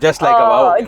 Just like a wow.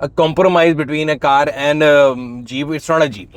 a compromise between a car and a jeep. It's not a jeep.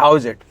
how is it?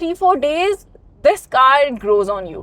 3-4 days this car grows on you.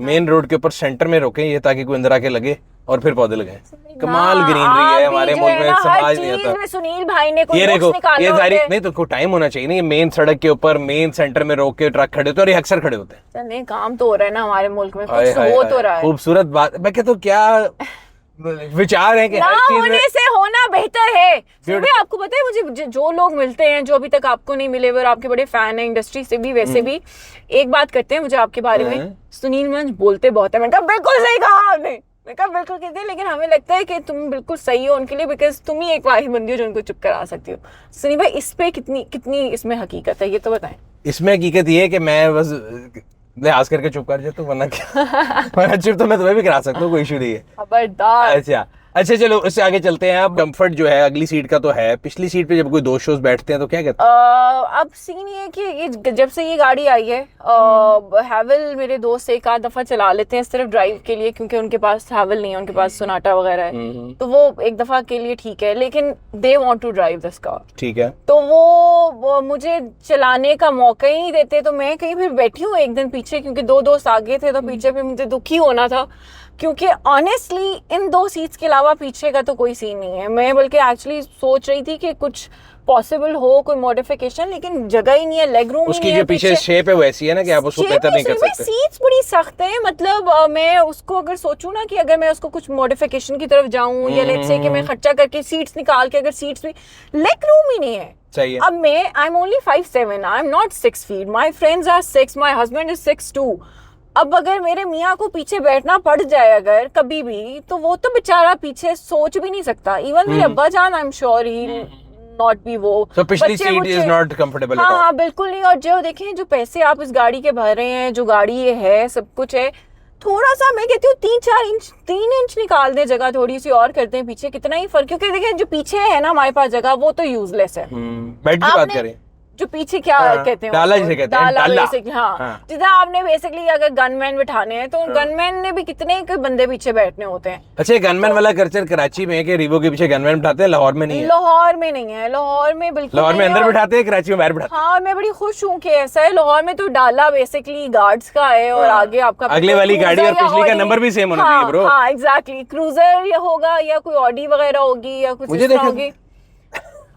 Main road के ऊपर centre में रोकें ये ताकि कोई अंदर आके लगे और फिर पौधे लगाएं. कमाल ग्रीनरी है हमारे मुल्क में, समाज नहीं होता. सुनील भाई ने ये देखो ये सारी नहीं तो कोई टाइम होना चाहिए ना. ये मेन सड़क के ऊपर मेन सेंटर में रोक के ट्रक खड़े होते हैं और ये अक्सर खड़े होते हैं. नहीं काम तो हो रहा है ना हमारे मुल्क में, कुछ तो हो तो रहा है. खूबसूरत बात. मैं कहता हूँ क्या विचार है कि हर चीज होने से होना बेहतर है. फिर भी आपको पता है मुझे जो लोग मिलते हैं जो अभी तक आपको नहीं मिले और आपके बड़े फैन हैं इंडस्ट्री से भी वैसे भी, एक बात करते हैं मुझे आपके बारे में, सुनील मंच बोलते बहुत है. मैंने कहा बिल्कुल सही कहा आपने, मैं कहा बिल्कुल कहते हैं, लेकिन हमें लगता है कि तुम बिल्कुल सही हो उनके लिए बिकॉज तुम ही एक वाहिद बंदी हो जो उनको चुप करा सकती हो. सुनील भाई इस पे कितनी इसमें हकीकत है ये तो बताएं. इसमें हकीकत ये है कि मैं बस लिहाज करके चुप कर जाता हूँ वरना क्या वरना चुप तो मैं तुम्हें भी करा सकता हूँ, कोई इशू नहीं है. खबरदार. अच्छा चलो उससे आगे चलते हैं. अब कंफर्ट जो है अगली सीट का तो है, पिछली सीट पे जब कोई दोस्त शोज बैठते हैं तो क्या कहते हैं? अब सीन ये है कि ये जब से ये गाड़ी आई है हैवल मेरे दोस्त एक आध दफा चला लेते हैं सिर्फ ड्राइव के लिए क्योंकि उनके पास हैवल नहीं है, उनके पास सोनाटा वगैरह है तो वो एक दफा के लिए ठीक है, लेकिन they want to drive this car. ठीक है. तो वो मुझे चलाने का मौका ही नहीं देते. तो मैं कहीं फिर बैठी हूँ एक दिन पीछे क्योंकि दो दोस्त आगे थे तो पीछे फिर मुझे दुखी होना था क्योंकि ऑनेस्टली इन दो सीट्स के अलावा पीछे का तो कोई सीन नहीं है. मैं बल्कि एक्चुअली सोच रही थी कि कुछ पॉसिबल हो कोई मॉडिफिकेशन, लेकिन जगह ही नहीं है, लेग रूम उसकी जो पीछे शेप है वैसी है ना कि आप उसको बेहतर नहीं कर सकते. सीट्स बड़ी सख्त हैं. मतलब मैं उसको अगर सोचूं ना कि अगर मैं उसको कुछ मॉडिफिकेशन की तरफ जाऊं या लेट्स से कि मैं खर्चा करके सीट्स निकाल के अगर सीट्स भी, लेग रूम ही नहीं है. चाहिए. अब मैं I am only 5'7", I am not 6 feet, my friends are 6, my husband is 6'2". अब अगर मेरे मियाँ को पीछे बैठना पड़ जाए अगर कभी भी तो वो तो बेचारा पीछे सोच भी नहीं सकता. इवन मेरे अब्बा जान I am sure he not be वो. So, पिछली सीट इज नॉट कंफर्टेबल. हाँ बिल्कुल नहीं. और जो देखें जो पैसे आप इस गाड़ी के भर रहे हैं, जो गाड़ी ये है सब कुछ है, थोड़ा सा मैं कहती हूँ 3 इंच निकाल दें जगह, थोड़ी सी और करते हैं पीछे, कितना ही फर्क. क्योंकि देखें जो पीछे है ना हमारे पास जगह वो तो यूजलेस है. बेड की बात करें जो पीछे क्या कहते हैं डाला जिसे कहते हैं डाला. बेसिकली हाँ. जितना आपने बेसिकली अगर गनमैन बिठाने हैं तो गनमैन ने भी कितने के बंदे पीछे बैठने होते हैं. अच्छा गनमैन वाला कल्चर कराची में है कि रीवो के पीछे गनमैन बिठाते हैं, लाहौर में नहीं है. लाहौर में नहीं है, लाहौर में बिल्कुल. लाहौर में अंदर बिठाते हैं, कराची में बाहर बिठाते हैं. हाँ मैं बड़ी खुश हूँ कि ऐसा है. लाहौर में तो डाला बेसिकली गार्ड्स का है और आगे आपका अगले वाली गाड़ी और पिछली का नंबर भी सेम होना चाहिए ब्रो. हाँ एग्जैक्टली. क्रूजर होगा या कोई ऑडी वगैरह होगी या कुछ होगी.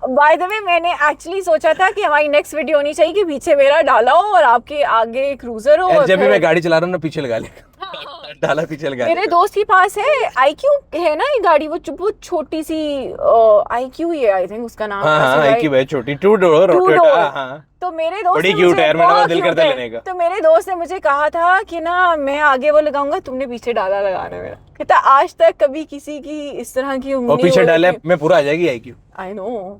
बाय द वे मैंने एक्चुअली सोचा था कि हमारी नेक्स्ट वीडियो होनी चाहिए कि पीछे मेरा डाला हो और आपके आगे क्रूजर हो. जब भी मैं गाड़ी चला रहा हूँ ना पीछे लगा लेगा डाला पीछे लगा. मेरे दोस्त के पास है IQ है ना ये गाड़ी, वो बहुत छोटी सी IQ ही है आई थिंक उसका नाम. हाँ IQ है, छोटी 2 डोर. तो मेरे दोस्त बड़ी क्यूट है, मेरा दिल करता लेने का. तो मेरे दोस्त ने मुझे कहा था कि ना मैं आगे वो लगाऊंगा, तुमने पीछे डाला लगाना. मेरा कहता आज तक कभी किसी की इस तरह की उम्मीद और पीछे डाला में पूरा आ जाएगी IQ. I know.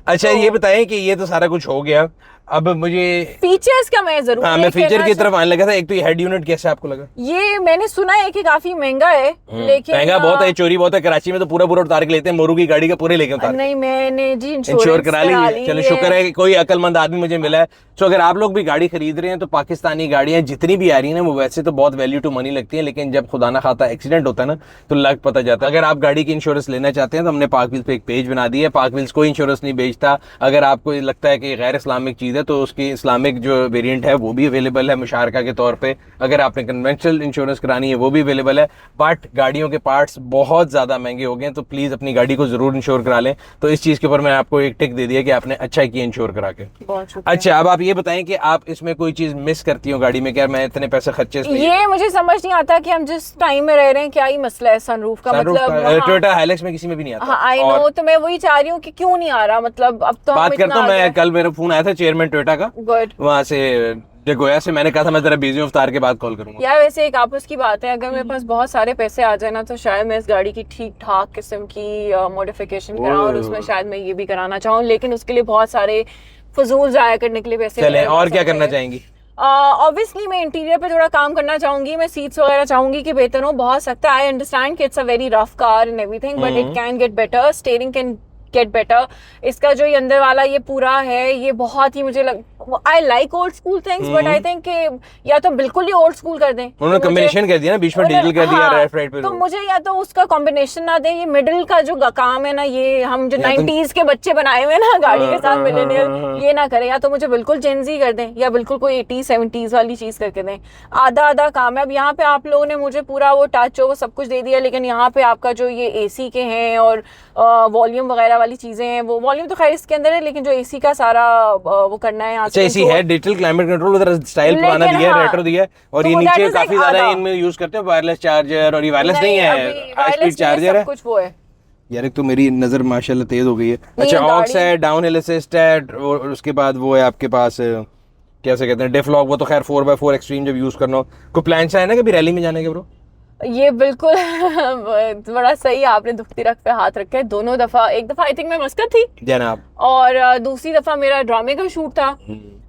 अच्छा ये बताएं कि ये तो सारा कुछ हो गया, अब मुझे फीचर्स का मैं जरूर मैं फीचर की तरफ आने लगा था. एक तो ये हेड यूनिट कैसे आपको लगा? ये मैंने सुना है कि काफी महंगा है, लेकिन महंगा बहुत है, चोरी बहुत है. कराची में तो पूरा उतार के लेते हैं, मोरू की गाड़ी का पूरे लेके उतार. नहीं मैंने जी इंश्योर करा ली. चलो शुक्र है कि कोई अक्लमंद आदमी मुझे मिला है. तो अगर आप लोग भी गाड़ी खरीद रहे हैं तो पाकिस्तानी गाड़ियां जितनी भी आ रही हैं वो वैसे तो बहुत वैल्यू टू मनी लगती है, लेकिन जब खुदा ना खाता एक्सीडेंट होता है ना तो लग पता जाता है. अगर आप गाड़ी की इंश्योरेंस लेना चाहते हैं तो हमने पाक व्हील्स पे एक पेज बना दी है. पाक व्हील्स कोई इंश्योरेंस नहीं बेचता. अगर आपको लगता है कि गैर इस्लामिक चीज़ है तो उसकी इस्लामिक जो वेरिएंट है वो भी अवेलेबल है मुशारका के तौर पे. अगर आपने कन्वेंशनल इंश्योरेंस करानी है वो भी अवेलेबल है. बट गाड़ियों के पार्ट्स बहुत ज़्यादा महंगे हो गए तो प्लीज़ अपनी गाड़ी को ज़रूर इंश्योर करा लें. तो इस चीज़ के ऊपर मैं आपको एक टिक दे दिया कि आपने अच्छा किया इंश्योर करा के. अच्छा अब आप ये बताएं कि आप इसमें कोई चीज़ मिस करती हो गाड़ी में? क्या मैं इतने पैसे खर्चे ये मुझे समझ नहीं आता कि हम जिस टाइम में रह रहे हैं क्या ही मसला है सनरूफ का. मतलब टोयोटा हाइलक्स में किसी में भी नहीं आता. I know. तो मैं वही चाह रही हूँ कि क्यों नहीं आ रहा. मतलब अब तो बात करता हूँ मैं. कल मेरा फोन आया था चेयरमैन टोयोटा का, गुड वहाँ से गोया से. मैंने कहा था मैं जरा बिजी हूँ, इफ्तार के बाद कॉल करूंगा. यार वैसे एक आपस की बात है, अगर मेरे पास बहुत सारे पैसे आ जाए ना तो शायद मैं इस गाड़ी की ठीक ठाक किस्म की मॉडिफिकेशन कराऊं और उसमें शायद मैं ये भी कराना चाहूँ, लेकिन उसके लिए बहुत सारे फजूल जाया करने के लिए पैसे. चलें और क्या करना चाहेंगी? ऑब्वियसली मैं इंटीरियर पे थोड़ा काम करना चाहूंगी. मैं सीट्स वगैरह चाहूंगी कि बेहतर हो. बहुत सकता है, आई अंडरस्टैंड कि it's a very rough car and everything, but it can get better. Steering can get better. इसका जो ये अंदर वाला ये पूरा है ये बहुत ही मुझे I like old school things but I think कि या तो बिल्कुल ही ओल्ड स्कूल कर दें, उन्होंने कॉम्बिनेशन कर दिया ना, बीच में डिजिटल कर दिया, लेफ्ट राइट पे तो मुझे या तो उसका कॉम्बिनेशन ना दे, ये मिडिल का जो काम है ना, ये हम जो 90s के बच्चे बनाए हुए ना गाड़ी के साथ मिलेनियल, ये ना करें, या तो मुझे बिल्कुल जेनजी कर दें या बिल्कुल कोई 80s 70s वाली चीज करके दें, आधा आधा काम है। अब यहाँ पे आप लोगों ने मुझे पूरा वो टच वो सब कुछ दे दिया, लेकिन यहाँ पे आपका जो ये एसी के हैं और वॉल्यूम वगैरह वाली चीजें हैं, वो वॉल्यूम तो खैर इसके अंदर है, लेकिन जो एसी का सारा वो करना है, अच्छा एसी है, डिजिटल क्लाइमेट कंट्रोल, उधर स्टाइल पुराना दिया है, रेट्रो दिया है, और ये नीचे काफी ज्यादा इनमें यूज करते हैं वायरलेस चार्जर, और ये वायरलेस नहीं है, हाई स्पीड चार्जर है, कुछ वो है यार। एक तो मेरी नजर माशाल्लाह तेज हो गई है। अच्छा ऑक्स है, डाउन हिल असिस्ट है, और उसके बाद वो है आपके पास कैसे कहते हैं, डिफ लॉक, वो तो खैर 4x4 एक्सट्रीम जब यूज करना हो। कोई प्लान है ना कभी रैली में जाने के ब्रो? ये बिल्कुल बड़ा सही आपने दुखती रख पे हाथ रखा है। दोनों दफा, एक दफा आई थिंक मैं मस्कत थी जनाब, और दूसरी दफा मेरा ड्रामे का शूट था,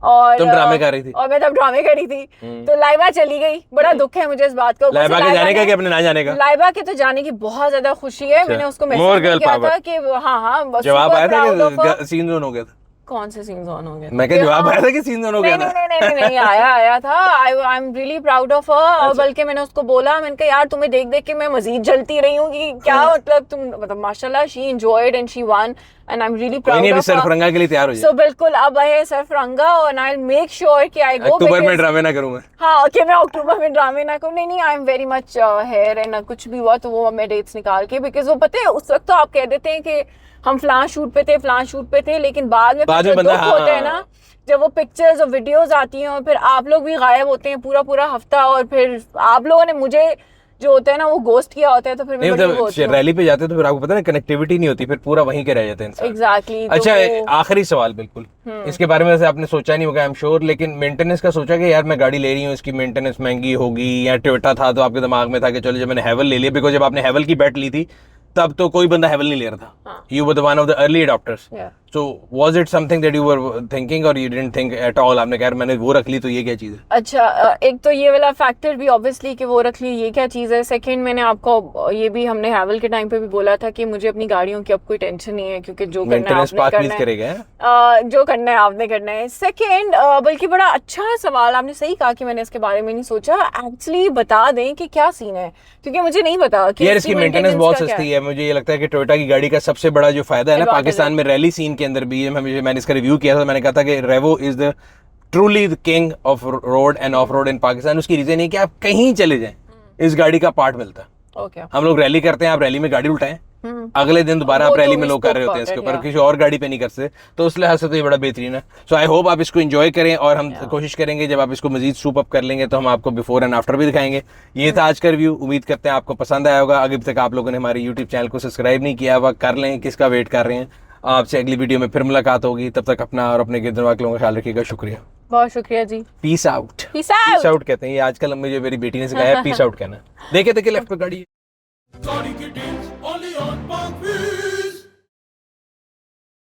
और तुम ड्रामे कर रही थी और मैं तब ड्रामे करी थी, तो लाइबा चली गई। बड़ा दुख है मुझे इस बात का। लाइबा के जाने का कि अपने ना जाने का? लाइबा के तो जाने की बहुत ज्यादा खुशी है। मैंने उसको मैसेज किया था कि हाँ, जवाब आया था कि सीन जोन हो गया था। कौन से सीन्स ऑन हो गए? मैं क्या जवाब आया था कि सीन ऑन हो गया था? नहीं आया था। आई एम रियली प्राउड ऑफ हर। और बल्कि मैंने उसको बोला, मैंने कहा यार तुम्हें देख देख के मैं मजीद जलती रही हूँ कि क्या मतलब तुम, मतलब माशाल्लाह she enjoyed and she won and I am really proud of her. सरफरंगा के लिए तैयार हो जाए। सो बिल्कुल अब है सरफरंगा, और आई विल मेक श्योर कि आई गो। अक्टूबर में ड्रामे ना करूँ मैं। हाँ कि मैं अक्टूबर में ड्रामे ना करूँ। नहीं I am very much here and कुछ भी हुआ तो वो मैं डेट्स निकाल के, बिकॉज वो पता है उस वक्त तो आप कह देते हैं कि हम फलां शूट पे थे, लेकिन बाद में बंदा होता है ना, जब वो पिक्चर्स और वीडियोस आती हैं और फिर आप लोग भी गायब होते हैं पूरा हफ्ता, और फिर आप लोगों ने मुझे जो होता है ना वो गोस्ट किया होता है, तो फिर मैं रैली पे जाते हैं तो फिर आपको पता है कनेक्टिविटी नहीं होती, फिर पूरा वहीं के रह जाते हैं। एग्जैक्टली। अच्छा आखिरी सवाल, बिल्कुल इसके बारे में वैसे आपने सोचा नहीं होगा आई एम श्योर, लेकिन मेंटेनेंस का सोचा कि यार मैं गाड़ी ले रही हूँ, इसकी मेंटेनेंस महंगी होगी, या टोयोटा था तो आपके दिमाग में था कि चलो जब मैंने हैवल ले लिया, बिकॉज जब आपने हैवल की बैट ली थी तब तो कोई बंदा हैवल नहीं ले रहा था, you were the one of the early adopters, so was it something that you were thinking or you didn't think at all? आपने कहा मैंने वो रख ली तो ये क्या चीज़ है? अच्छा एक तो ये वाला फैक्टर भी ऑब्वियसली कि वो रख ली ये क्या चीज़ है। सेकंड मैंने आपको ये भी हमने हैवल के टाइम पे भी बोला था कि मुझे अपनी गाड़ियों की अब कोई टेंशन नहीं है, क्योंकि जो करना है आपने करना है, जो करना है आपने करना है। सेकंड बल्कि बड़ा अच्छा सवाल आपने सही कहा कि मैंने इसके बारे में नहीं सोचा। एक्चुअली बता दें कि क्या सीन है, क्योंकि मुझे नहीं पता कि यार इसकी मेंटेनेंस बहुत सस्ती है। मुझे ये लगता है कि टोयोटा की गाड़ी का सबसे बड़ा जो फायदा है ना पाकिस्तान में रैली सीन के अंदर भी, मैंने इसका रिव्यू किया था, मैंने कहा था कि Revo is the truly the king of road and off road in Pakistan. उसकी रीजन है कि आप कहीं चले जाएं इस गाड़ी का पार्ट मिलता है। हम लोग रैली करते हैं, आप रैली में गाड़ी उल्टाएं, अगले दिन दोबारा आप रैली में लोग कर रहे होते हैं इसके ऊपर, किसी और गाड़ी पे नहीं कर सकते, तो उस लिहाज से तो ये बड़ा बेहतरीन है। सो आई होप आप इसको एंजॉय करें, और हम कोशिश करेंगे जब आप इसको मजीद सूप अप कर लेंगे तो हम आपको बिफोर एंड आफ्टर भी दिखाएंगे। ये था आज का रिव्यू, उम्मीद करते हैं आपको पसंद आया होगा। अभी तक आप लोगों ने हमारे यूट्यूब चैनल को सब्सक्राइब नहीं किया हुआ, कर लें, किसका वेट कर रहे हैं। आपसे अगली वीडियो में फिर मुलाकात होगी, तब तक अपना और अपने गिरदन वाले लोगों का ख्याल रखिएगा। शुक्रिया, बहुत शुक्रिया जी। Peace out. पीस आउट कहते हैं ये आजकल, मुझे मेरी बेटी ने सिखाया, पीस आउट कहना। देखे लेफ्ट पे गाड़ी है।